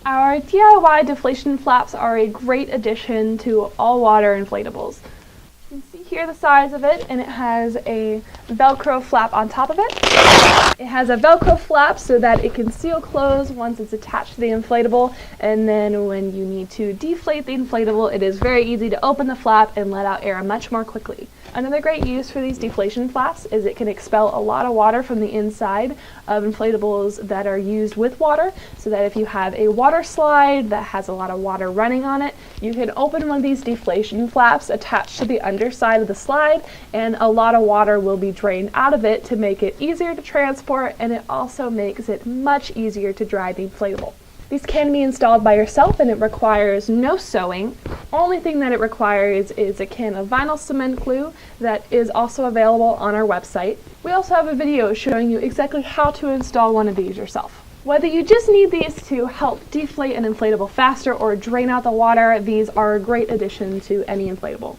Our DIY deflation flaps are a great addition to all water inflatables. You can see here the size of it, and it has a Velcro flap on top of it. It has a Velcro flap so that it can seal close once it's attached to the inflatable, and then when you need to deflate the inflatable, it is very easy to open the flap and let out air much more quickly. Another great use for these deflation flaps is it can expel a lot of water from the inside of inflatables that are used with water, so that if you have a water slide that has a lot of water running on it, you can open one of these deflation flaps attached to the underside of the slide, and a lot of water will be drained out of it to make it easier to transport, and it also makes it much easier to dry the inflatable. These can be installed by yourself, and it requires no sewing. Only thing that it requires is a can of vinyl cement glue that is also available on our website. We also have a video showing you exactly how to install one of these yourself. Whether you just need these to help deflate an inflatable faster or drain out the water, these are a great addition to any inflatable.